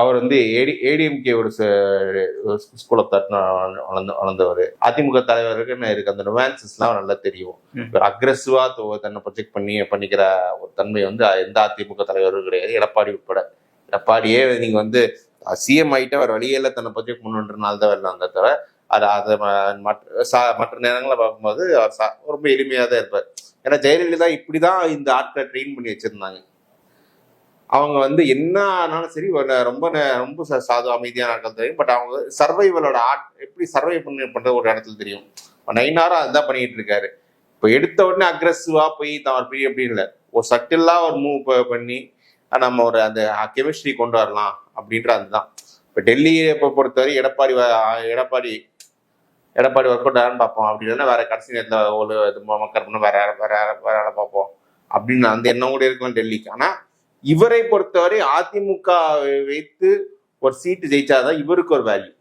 அவர் வந்து ஏடிஎம்கேவோட school of thought வளர்ந்தவர். AIADMK தலைவருக்கு இருக்கு அந்த நுவான்சஸ்லாம் நல்லா தெரியும். ஒரு அக்ரெசிவா தன்னை ப்ரொஜெக்ட் பண்ணிக்கிற ஒரு தன்மை வந்து எந்த அதிமுக தலைவரும் கிடையாது, எடப்பாடி உட்பட. எடப்பாடியே நீங்க வந்து சிஎம் ஆகிட்டு அவர் வழியில தன்னை ப்ரொஜெக்ட் பண்ணுன்றனால தான் வரல. அந்த தவிர அதை மற்ற நேரங்களில் பார்க்கும்போது அவர் ரொம்ப எளிமையாக தான் இருப்பார். ஏன்னா ஜெயலலிதா இப்படிதான் இந்த ஆட்களை ட்ரெயின் பண்ணி வச்சிருந்தாங்க. அவங்க வந்து என்ன ஆனாலும் சரி ரொம்ப சாது அமைதியான ஆட்கள் தெரியும். பட் அவங்க சர்வைவலோட எப்படி சர்வை பண்ற ஒரு இடத்துல தெரியும். 9 hours அதுதான் பண்ணிட்டு இருக்காரு. இப்போ எடுத்த உடனே அக்ரெசிவா போய் தான் அப்படி இல்லை, ஒரு சட்டிலா ஒரு மூவ் பண்ணி நம்ம ஒரு அந்த கெமிஸ்ட்ரி கொண்டு வரலாம் அப்படின்ற அதுதான். இப்போ டெல்லியை பொறுத்தவரை எடப்பாடி ஒர்க் அவுட் ஆரான்னு பார்ப்போம். அப்படி இல்லைன்னா வேற கடைசி நேரத்தில் ஒரு மக்கள் பண்ண வேற பார்ப்போம் அப்படின்னு அந்த எண்ணம் கூட இருக்கலாம் டெல்லிக்கு. ஆனா இவரை பொறுத்தவரை அதிமுக வைத்து ஒரு சீட்டு ஜெயிச்சாதான் இவருக்கு ஒரு வேல்யூ.